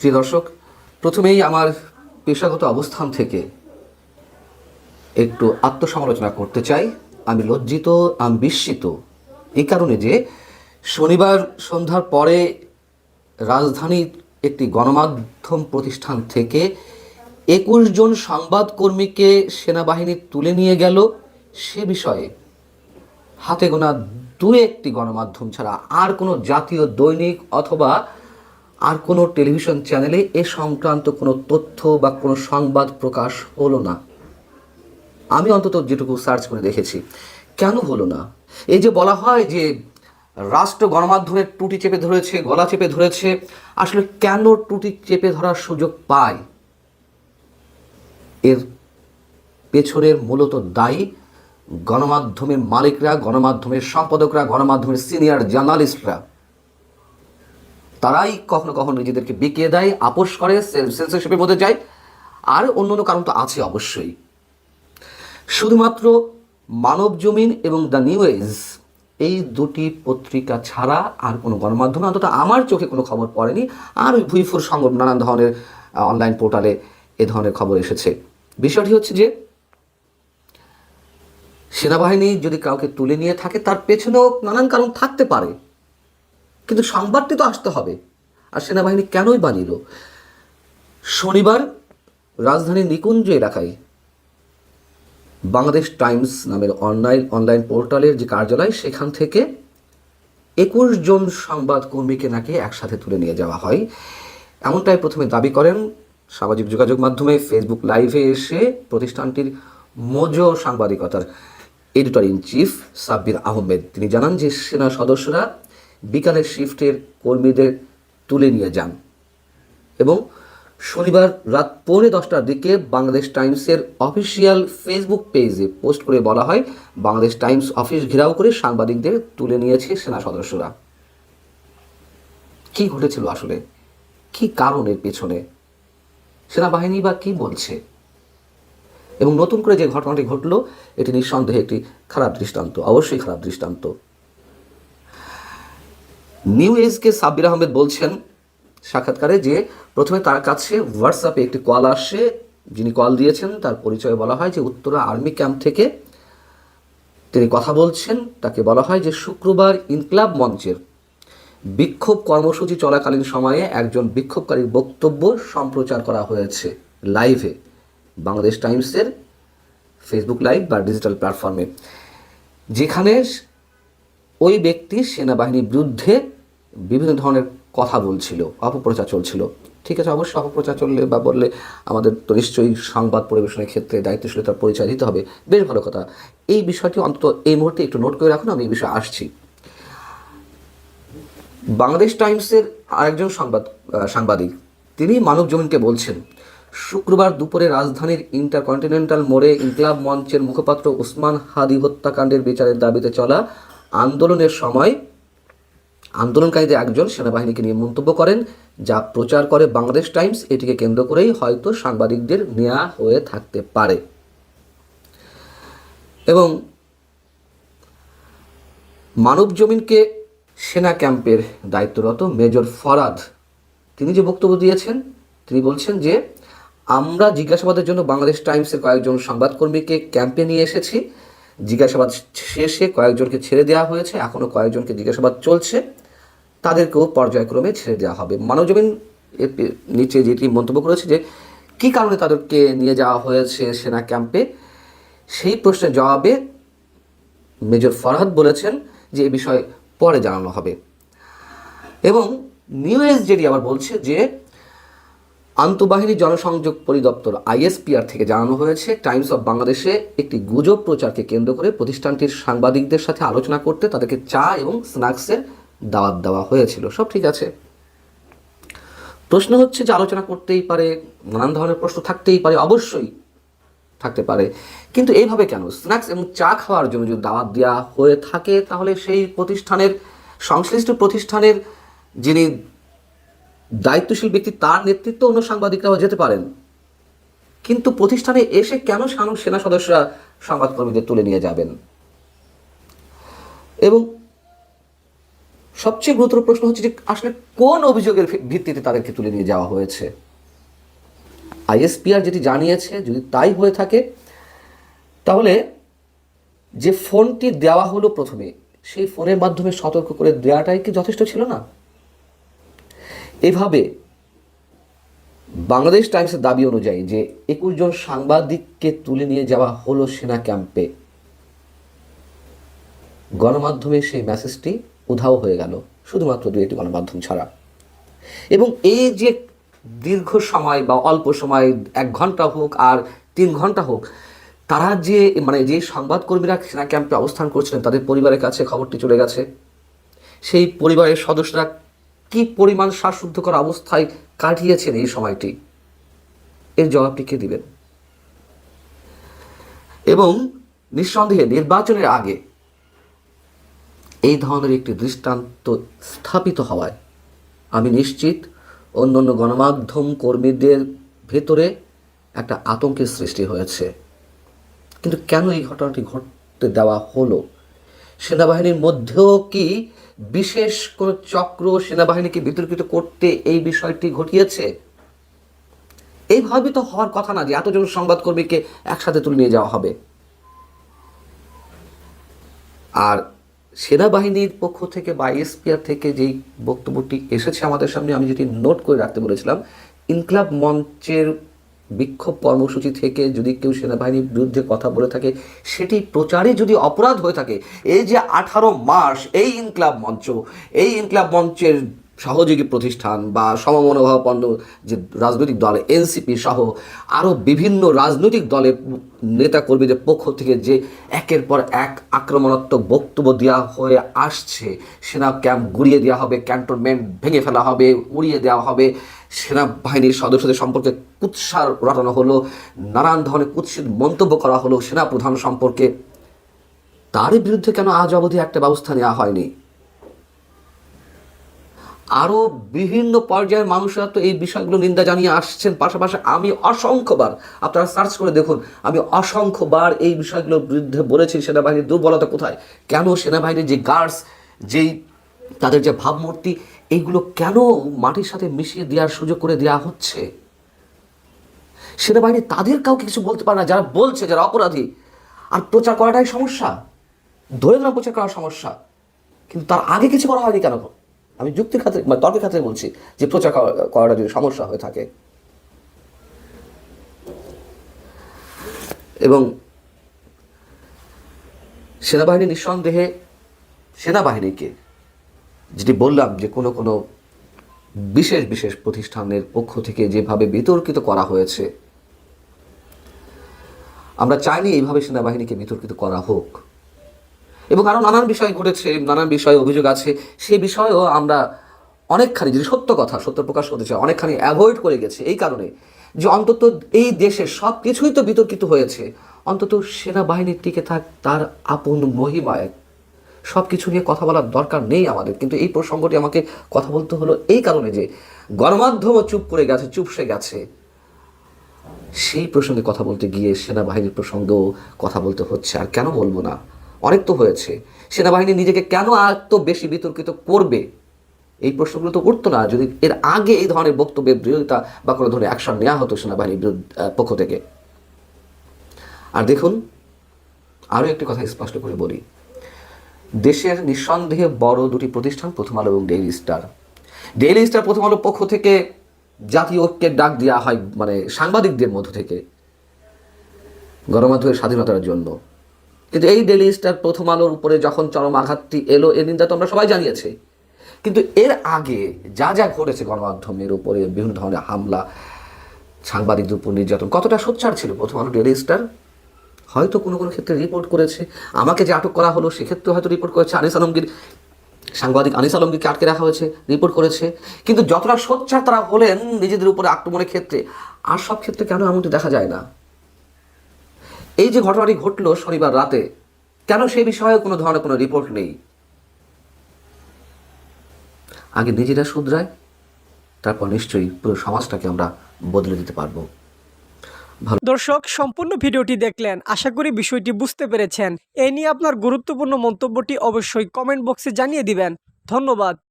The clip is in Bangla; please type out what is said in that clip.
প্রিয় দর্শক, প্রথমেই আমার পেশাগত অবস্থান থেকে একটু আত্মসমালোচনা করতে চাই। আমি লজ্জিত, আমি বিস্মিত এই কারণে যে শনিবার সন্ধ্যার পরে রাজধানীর একটি গণমাধ্যম প্রতিষ্ঠান থেকে 21 জন সংবাদকর্মীকে সেনাবাহিনী তুলে নিয়ে গেল, সে বিষয়ে হাতে গোনা দু একটি গণমাধ্যম ছাড়া আর কোনো জাতীয় দৈনিক অথবা আর কোনো টেলিভিশন চ্যানেলে এ সংক্রান্ত কোনো তথ্য বা কোনো সংবাদ প্রকাশ হলো না। আমি অন্তত যেটুকু সার্চ করে দেখেছি। কেন হলো না? এই যে বলা হয় যে রাষ্ট্র গণমাধ্যমের টুটি চেপে ধরেছে, গলা চেপে ধরেছে, আসলে কেন টুটি চেপে ধরার সুযোগ পায়? এর পেছনের মূলত দায়ী গণমাধ্যমের মালিকরা, গণমাধ্যমের সম্পাদকরা, গণমাধ্যমের সিনিয়র জার্নালিস্টরা। তারাই কখনো কখনো নিজেদেরকে বিকিয়ে দেয়, আপোষ করে, সেন্সরশিপের মধ্যে যায়। আর অন্য অন্য কারণ তো আছে অবশ্যই। শুধুমাত্র মানবজমিন এবং দ্য নিউ এজ এই দুটি পত্রিকা ছাড়া আর কোনো গণমাধ্যমে অন্তত আমার চোখে কোনো খবর পড়েনি। আর ওই ভুইফুর সংগঠন, নানান ধরনের অনলাইন পোর্টালে এ ধরনের খবর এসেছে। বিষয়টি হচ্ছে যে সেনাবাহিনী যদি কাউকে তুলে নিয়ে থাকে তার পেছনেও নানান কারণ থাকতে পারে, কিন্তু সংবাদটি তো আসতে হবে। আর সেনাবাহিনী কেনই বা নিল? শনিবার রাজধানীর নিকুঞ্জ এলাকায় বাংলাদেশ টাইমস নামের অনলাইন পোর্টালের যে কার্যালয়, সেখান থেকে 21 জন সংবাদকর্মীকে নাকি একসাথে তুলে নিয়ে যাওয়া হয়, এমনটাই প্রথমে দাবি করেন সামাজিক যোগাযোগ মাধ্যমে ফেসবুক লাইভে এসে প্রতিষ্ঠানটির মোজো সাংবাদিকতার editor in chief Sabbir Ahmed. তিনি জানান যে সেনা সদস্যরা বিকালের শিফটের কর্মীদের তুলে নিয়ে যান এবং শনিবার রাত 10:45টার দিকে বাংলাদেশ টাইমসের অফিসিয়াল ফেসবুক পেজে পোস্ট করে বলা হয়, বাংলাদেশ টাইমস অফিস ঘেরাও করে সাংবাদিকদের তুলে নিয়েছে সেনা সদস্যরা। কি ঘটেছিল আসলে? কি কারণের পেছনে? সেনাবাহিনী বা কি বলছে? এবং নতুন করে যে ঘটনাটি ঘটলো, এটি নিঃসন্দেহে একটি খারাপ দৃষ্টান্ত, অবশ্যই খারাপ দৃষ্টান্ত। নিউ এজকে সাব্বির আহমেদ বলছেন সাক্ষাৎকারে যে প্রথমে তার কাছে হোয়াটসঅ্যাপে একটি কল আসে। যিনি কল দিয়েছেন তার পরিচয় বলা হয় যে উত্তরা আর্মি ক্যাম্প থেকে তিনি কথা বলছেন। তাকে বলা হয় যে শুক্রবার ইনকলাব মঞ্চের বিক্ষোভ কর্মসূচি চলাকালীন সময়ে একজন বিক্ষোভকারীর বক্তব্য সম্প্রচার করা হয়েছে লাইভে, বাংলাদেশ টাইমসের ফেসবুক লাইভ বা ডিজিটাল প্ল্যাটফর্মে, যেখানে ওই ব্যক্তি সেনাবাহিনীর বিরুদ্ধে বিভিন্ন ধরনের কথা বলছিল, অপপ্রচার চলছিল। ঠিক আছে, অবশ্যই অপপ্রচার চললে বা বললে আমাদের তো নিশ্চয়ই সংবাদ পরিবেশনের ক্ষেত্রে দায়িত্বশীলতার পরিচয় দিতে হবে, বেশ ভালো কথা। এই বিষয়টি অন্তত এই মুহূর্তে একটু নোট করে রাখুন, আমি এই বিষয়ে আসছি। বাংলাদেশ টাইমসের আরেকজন সাংবাদিক তিনি মানবজমিনকে বলছেন, শুক্রবার দুপুরে রাজধানীর ইন্টারকন্টিনেন্টাল মোড়ে ইনকলাব মঞ্চের মুখপাত্র ওসমান হাদি হত্যাকাণ্ডের বিচারের দাবিতে চলা আন্দোলনের সময় আন্দোলনকারীদের একজন সেনাবাহিনীকে নিয়ে মন্তব্য করেন, যা প্রচার করে বাংলাদেশ টাইমস। এটিকে কেন্দ্র করেই হয়তো সাংবাদিকদের নেওয়া হয়ে থাকতে পারে। এবং মানবজমিনকে সেনা ক্যাম্পের দায়িত্বরত মেজর ফরাদ তিনি যে বক্তব্য দিয়েছেন, তিনি বলছেন যে আমরা জিজ্ঞাসাবাদের জন্য বাংলাদেশ টাইমসের কয়েকজন সংবাদকর্মীকে ক্যাম্পে নিয়ে এসেছি। জিজ্ঞাসাবাদ শেষে কয়েকজনকে ছেড়ে দেওয়া হয়েছে, এখনও কয়েকজনকে জিজ্ঞাসাবাদ চলছে, তাদেরকেও পর্যায়ক্রমে ছেড়ে দেওয়া হবে। মানবজমিন নিচে যেটি মন্তব্য করেছে যে কী কারণে তাদেরকে নিয়ে যাওয়া হয়েছে সেনা ক্যাম্পে, সেই প্রশ্নের জবাবে মেজর ফরহাদ বলেছেন যে এই বিষয়ে পরে জানানো হবে। এবং নিউ এজ যেটি আবার বলছে যে আন্তঃবাহিনী জনসংযোগ পরিদপ্তর আইএসপিআর থেকে জানানো হয়েছে, টাইমস অফ বাংলাদেশে একটি গুজব প্রচারকে কেন্দ্র করে প্রতিষ্ঠানটির সাংবাদিকদের সাথে আলোচনা করতে তাদেরকে চা এবং স্ন্যাক্সের দাওয়াত দেওয়া হয়েছিল। সব ঠিক আছে। প্রশ্ন হচ্ছে যে আলোচনা করতেই পারে, নানান ধরনের প্রশ্ন থাকতেই পারে, অবশ্যই থাকতে পারে, কিন্তু এইভাবে কেন? স্ন্যাক্স এবং চা খাওয়ার জন্য যদি দাওয়াত দেওয়া হয়ে থাকে, তাহলে সেই প্রতিষ্ঠানের, সংশ্লিষ্ট প্রতিষ্ঠানের যিনি দায়িত্বশীল ব্যক্তি, তার নেতৃত্বে অন্য সাংবাদিকরাও যেতে পারেন। কিন্তু প্রতিষ্ঠানে এসে কেন সেনা সদস্যরা সংবাদকর্মীদের তুলে নিয়ে যাবেন? এবং সবচেয়ে গুরুতর প্রশ্ন হচ্ছে যে আসলে কোন অভিযোগের ভিত্তিতে তাদেরকে তুলে নিয়ে যাওয়া হয়েছে। আইএসপিআর যেটি জানিয়েছে, যদি তাই হয়ে থাকে তাহলে যে ফোনটি দেওয়া হলো প্রথমে, সেই ফোনের মাধ্যমে সতর্ক করে দেওয়াটাই কি যথেষ্ট ছিল না? এভাবে বাংলাদেশ টাইমসের দাবি অনুযায়ী যে 21 জন সাংবাদিককে তুলে নিয়ে যাওয়া হলো সেনা ক্যাম্পে, গণমাধ্যমে সেই মেসেজটি উধাও হয়ে গেল, শুধুমাত্র 2-1টি গণমাধ্যম ছাড়া। এবং এই যে দীর্ঘ সময় বা অল্প সময়, 1 ঘন্টা হোক আর 3 ঘন্টা হোক, তারা যে যে সংবাদকর্মীরা সেনা ক্যাম্পে অবস্থান করছিলেন তাদের পরিবারের কাছে খবরটি চলে গেছে। সেই পরিবারের সদস্যরা কি পরিমাণ শ্বাসরুদ্ধকর অবস্থায় কাটিয়েছেন এই সময়টি, এর জবাবটি কে দিবেন? এবং নিঃসন্দেহে নির্বাচনের আগে এই ধরনের একটি দৃষ্টান্ত স্থাপিত হওয়ায় আমি নিশ্চিত অন্যান্য গণমাধ্যম কর্মীদের ভেতরে একটা আতঙ্কের সৃষ্টি হয়েছে। কিন্তু কেন এই ঘটনাটি ঘটতে দেওয়া হলো? সেনাবাহিনীর মধ্যেও কি বিশেষ কোনো চক্র সেনাবাহিনীকে বিতর্কিত করতে এই বিষয়টি ঘটিয়েছে? এইভাবে তো হওয়ার কথা না যে এতজন সংবাদকর্মীকে একসাথে তুলে নিয়ে যাওয়া হবে। আর সেনাবাহিনীর পক্ষ থেকে বা আইএসপিআর থেকে যেই বক্তব্যটি এসেছে আমাদের সামনে, আমি যেটি নোট করে রাখতে বলেছিলাম, ইনকলাব মঞ্চের বিক্ষোভ কর্মসূচি থেকে যদি কেউ সেনাবাহিনীর বিরুদ্ধে কথা বলে থাকে, সেটি প্রচারে যদি অপরাধ হয়ে থাকে, এই যে 18 মাস এই ইনকলাব মঞ্চের সহযোগী প্রতিষ্ঠান বা সমমনোভাবাপন্ন যে রাজনৈতিক দল এনসিপি সহ আরও বিভিন্ন রাজনৈতিক দলের নেতাকর্মীদের পক্ষ থেকে যে একের পর এক আক্রমণাত্মক বক্তব্য দেওয়া হয়ে আসছে, সেনা ক্যাম্প গুড়িয়ে দেওয়া হবে, ক্যান্টনমেন্ট ভেঙে ফেলা হবে, উড়িয়ে দেওয়া হবে, সেনাবাহিনীর সদস্যদের সম্পর্কে কুৎসার রটানো হলো, নানান ধরনের কুৎসিত মন্তব্য করা হলো সেনা প্রধান সম্পর্কে, তারই বিরুদ্ধে কেন আজ অবধি একটা ব্যবস্থা নেওয়া হয়নি? আরও বিভিন্ন পর্যায়ের মানুষরা তো এই বিষয়গুলো নিন্দা জানিয়ে আসছেন। পাশাপাশি আমি অসংখ্যবার, আপনারা সার্চ করে দেখুন, আমি অসংখ্যবার এই বিষয়গুলোর বিরুদ্ধে বলেছি সেনাবাহিনীর দুর্বলতা কোথায়, কেন সেনাবাহিনীর যে গার্ডস, যেই তাদের যে ভাবমূর্তি, এইগুলো কেন মাটির সাথে মিশিয়ে দেওয়ার সুযোগ করে দেওয়া হচ্ছে? সেনাবাহিনী তাদের কাউকে কিছু বলতে পারে না, যারা বলছে, যারা অপরাধী। আর প্রচার করাটাই সমস্যা, ধরে না প্রচার করার সমস্যা, কিন্তু তার আগে কিছু করা হয়নি কেন? আমি যুক্তির খাতে তর্কের খাতে বলছি যে প্রচার করাটা যদি সমস্যা হয়ে থাকে। এবং সেনাবাহিনী নিঃসন্দেহে সেনাবাহিনীকে যেটি বললাম যে কোনো বিশেষ প্রতিষ্ঠানের পক্ষ থেকে যেভাবে বিতর্কিত করা হয়েছে, আমরা চাইনি এইভাবে সেনাবাহিনীকে বিতর্কিত করা হোক। এবং আরও নানান বিষয় ঘটেছে, নানান বিষয়ে অভিযোগ আছে, সেই বিষয়েও আমরা অনেকখানি, যদি সত্য প্রকাশ করতে চাই, অনেকখানি অ্যাভয়েড করে গেছে এই কারণে যে অন্তত এই দেশে সব কিছুই তো বিতর্কিত হয়েছে, অন্তত সেনাবাহিনীর টিকে থাক তার আপন মহিমায়, সব কিছু নিয়ে কথা বলার দরকার নেই আমাদের। কিন্তু এই প্রসঙ্গটি আমাকে কথা বলতে হলো এই কারণে যে গণমাধ্যমও চুপ করে গেছে, চুপসে গেছে, সেই প্রসঙ্গে কথা বলতে গিয়ে সেনাবাহিনীর প্রসঙ্গেও কথা বলতে হচ্ছে। আর কেন বলবো না, অনেক তো হয়েছে। সেনাবাহিনী নিজেকে কেন এত বেশি বিতর্কিত করবে, এই প্রশ্নগুলো তো উঠতো না যদি এর আগে এই ধরনের বক্তব্যের বিরোধিতা বা কোনো ধরনের অ্যাকশন নেওয়া হতো সেনাবাহিনীর পক্ষ থেকে। আর দেখুন, আরও একটি কথা স্পষ্ট করে বলি, দেশের নিঃসন্দেহে বড় দুটি প্রতিষ্ঠান, প্রথম আলো এবং ডেইলি স্টার। প্রথম আলোর পক্ষ থেকে জাতীয় ঐক্যের ডাক দেওয়া হয় সাংবাদিকদের মধ্য থেকে গণমাধ্যমের স্বাধীনতার জন্য। কিন্তু এই ডেইলি স্টার প্রথম আলোর উপরে যখন চরম আঘাতটি এলো, এর নিন্দা তো আমরা সবাই জানিয়েছি। কিন্তু এর আগে যা ঘটেছে গণমাধ্যমের উপরে, বিভিন্ন ধরনের হামলা, সাংবাদিকদের উপর নির্যাতন, কতটা সোচ্চার ছিল প্রথম আলো ডেইলি স্টার? হয়তো কোনো ক্ষেত্রে রিপোর্ট করেছে, আমাকে যে আটক করা হলো সেক্ষেত্রে হয়তো রিপোর্ট করেছে, সাংবাদিক আনিস আলমগীরকে আটকে রাখা হয়েছে, রিপোর্ট করেছে। কিন্তু যতটা সোচ্চার তারা হলেন নিজেদের উপরে আক্রমণের ক্ষেত্রে, আর সব ক্ষেত্রে কেন এমনটি দেখা যায় না? এই যে ঘটনাটি ঘটলো শনিবার রাতে, কেন সেই বিষয়ে কোনো ধরনের কোনো রিপোর্ট নেই? আগে নিজেরা শুধরায়, তারপর নিশ্চয়ই পুরো সমাজটাকে আমরা বদলে দিতে পারবো। দর্শক, সম্পূর্ণ ভিডিওটি দেখলেন, আশা করি বিষয়টি বুঝতে পেরেছেন। এই নিয়ে আপনার গুরুত্বপূর্ণ মন্তব্যটি অবশ্যই কমেন্ট বক্সে জানিয়ে দিবেন। ধন্যবাদ।